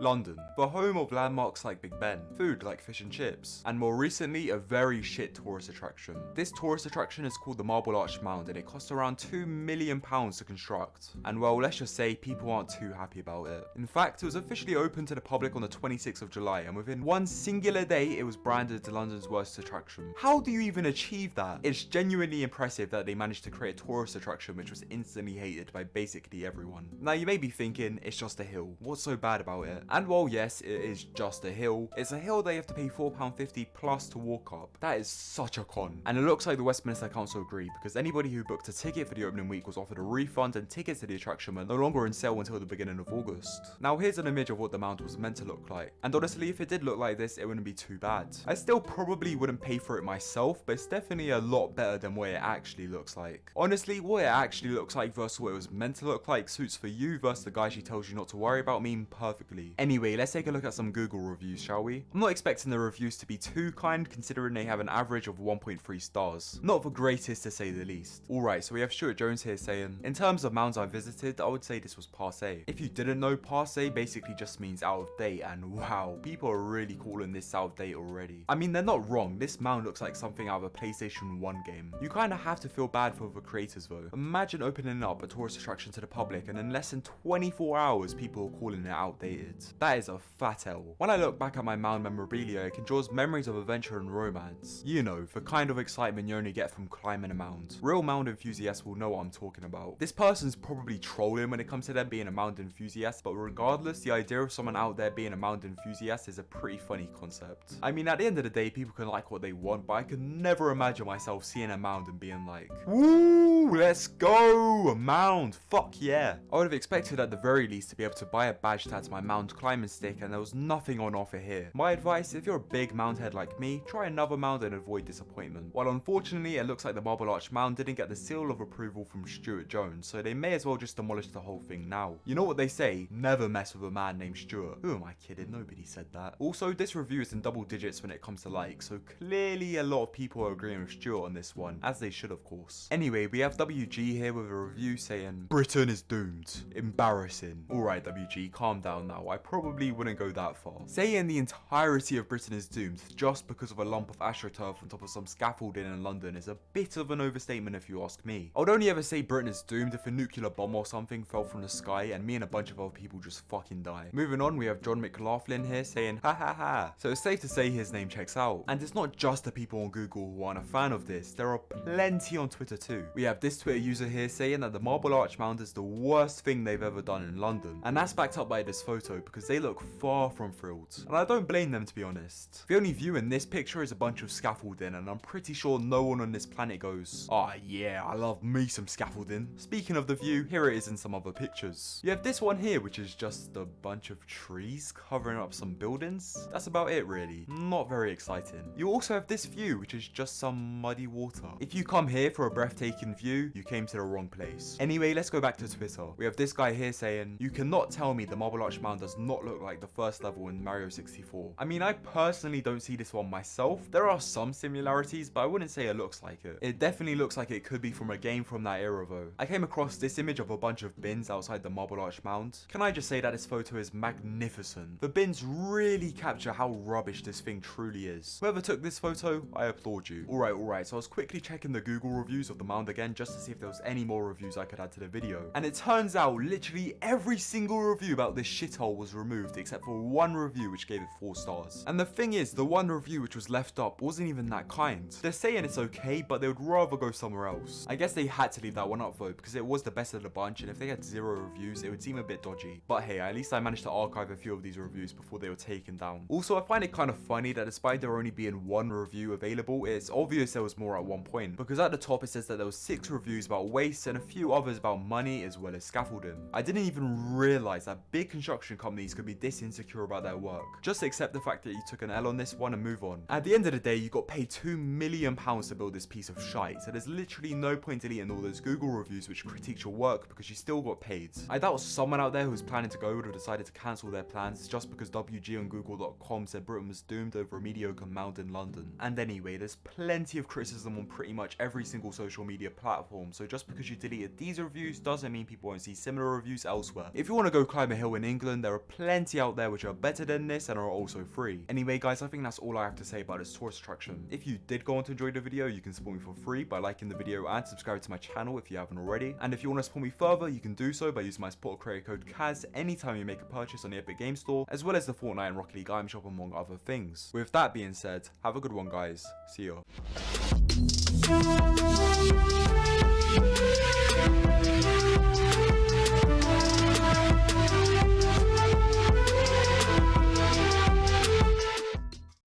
London, the home of landmarks like Big Ben, food like fish and chips, and more recently a very shit tourist attraction. This tourist attraction is called the Marble Arch Mound and it cost around £2 million to construct. And well, let's just say people aren't too happy about it. In fact, it was officially opened to the public on the 26th of July and within one singular day it was branded to London's worst attraction. How do you even achieve that? It's genuinely impressive that they managed to create a tourist attraction which was instantly hated by basically everyone. Now you may be thinking, it's just a hill. What's so bad about it? And well, yes, it is just a hill. It's a hill that you have to pay £4.50 plus to walk up. That is such a con. And it looks like the Westminster Council agreed because anybody who booked a ticket for the opening week was offered a refund and tickets to the attraction were no longer on sale until the beginning of August. Now here's an image of what the mound was meant to look like. And honestly, if it did look like this, it wouldn't be too bad. I still probably wouldn't pay for it myself, but it's definitely a lot better than what it actually looks like. Honestly, what it actually looks like versus what it was meant to look like suits for you versus the guy she tells you not to worry about me perfectly. Anyway, let's take a look at some Google reviews, shall we? I'm not expecting the reviews to be too kind considering they have an average of 1.3 stars. Not the greatest to say the least. Alright, so we have Stuart Jones here saying, in terms of mounds I visited, I would say this was passe. If you didn't know, passe basically just means out of date, and wow, people are really calling this out of date already. I mean, they're not wrong, this mound looks like something out of a PlayStation 1 game. You kinda have to feel bad for the creators though. Imagine opening up a tourist attraction to the public and in less than 24 hours people are calling it outdated. That is a fat L. When I look back at my mound memorabilia, it conjures memories of adventure and romance. You know, the kind of excitement you only get from climbing a mound. Real mound enthusiasts will know what I'm talking about. This person's probably trolling when it comes to them being a mound enthusiast, but regardless, the idea of someone out there being a mound enthusiast is a pretty funny concept. I mean, at the end of the day, people can like what they want, but I could never imagine myself seeing a mound and being like, woo, let's go, a mound, fuck yeah. I would have expected at the very least to be able to buy a badge to add to my mound climbing stick, and there was nothing on offer here. My advice, if you're a big mound head like me, try another mound and avoid disappointment. While unfortunately it looks like the Marble Arch Mound didn't get the seal of approval from Stuart Jones, so they may as well just demolish the whole thing now. You know what they say, never mess with a man named Stuart. Who am I kidding? Nobody said that. Also, this review is in double digits when it comes to likes, so clearly a lot of people are agreeing with Stuart on this one, as they should of course. Anyway, we have WG here with a review saying, Britain is doomed. Embarrassing. Alright WG, calm down now. I probably wouldn't go that far. Saying the entirety of Britain is doomed just because of a lump of astroturf on top of some scaffolding in London is a bit of an overstatement if you ask me. I would only ever say Britain is doomed if a nuclear bomb or something fell from the sky and me and a bunch of other people just fucking die. Moving on, we have John McLaughlin here saying, ha ha ha. So it's safe to say his name checks out. And it's not just the people on Google who aren't a fan of this, there are plenty on Twitter too. We have this Twitter user here saying that the Marble Arch Mound is the worst thing they've ever done in London. And that's backed up by this photo because they look far from thrilled. And I don't blame them, to be honest. The only view in this picture is a bunch of scaffolding and I'm pretty sure no one on this planet goes, oh yeah, I love me some scaffolding. Speaking of the view, here it is in some other pictures. You have this one here which is just a bunch of trees covering up some buildings. That's about it really. Not very exciting. You also have this view which is just some muddy water. If you come here for a breathtaking view, you came to the wrong place. Anyway, let's go back to Twitter. We have this guy here saying, you cannot tell me the Marble Arch Mound does not look like the first level in Mario 64. I mean, I personally don't see this one myself. There are some similarities, but I wouldn't say it looks like it. It definitely looks like it could be from a game from that era though. I came across this image of a bunch of bins outside the Marble Arch Mound. Can I just say that this photo is magnificent? The bins really capture how rubbish this thing truly is. Whoever took this photo, I applaud you. Alright, so I was quickly checking the Google reviews of the mound again just to see if there was any more reviews I could add to the video. And it turns out literally every single review about this shithole was removed except for one review which gave it 4 stars. And the thing is, the one review which was left up wasn't even that kind. They're saying it's okay, but they would rather go somewhere else. I guess they had to leave that one up though because it was the best of the bunch and if they had 0 reviews it would seem a bit dodgy. But hey, at least I managed to archive a few of these reviews before they were taken down. Also, I find it kind of funny that despite there only being 1 review available, it's obvious there was more at one point because at the top it says that there was 6 reviews about waste and a few others about money as well as scaffolding. I didn't even realize that big construction companies could be this insecure about their work. Just accept the fact that you took an L on this one and move on. At the end of the day, you got paid £2 million to build this piece of shite, so there's literally no point deleting all those Google reviews which critique your work because you still got paid. I doubt someone out there who's planning to go would have decided to cancel their plans just because WG on Google.com said Britain was doomed over a mediocre mound in London. And anyway, there's plenty of criticism on pretty much every single social media platform, so just because you deleted these reviews doesn't mean people won't see similar reviews elsewhere. If you want to go climb a hill in England, there are plenty out there which are better than this and are also free. Anyway guys, I think that's all I have to say about this tourist attraction. If you did go on to enjoy the video, you can support me for free by liking the video and subscribe to my channel if you haven't already. And if you want to support me further, you can do so by using my support creator code CAZ anytime you make a purchase on the Epic Games Store, as well as the Fortnite and Rocket League item shop among other things. With that being said, have a good one guys. See ya.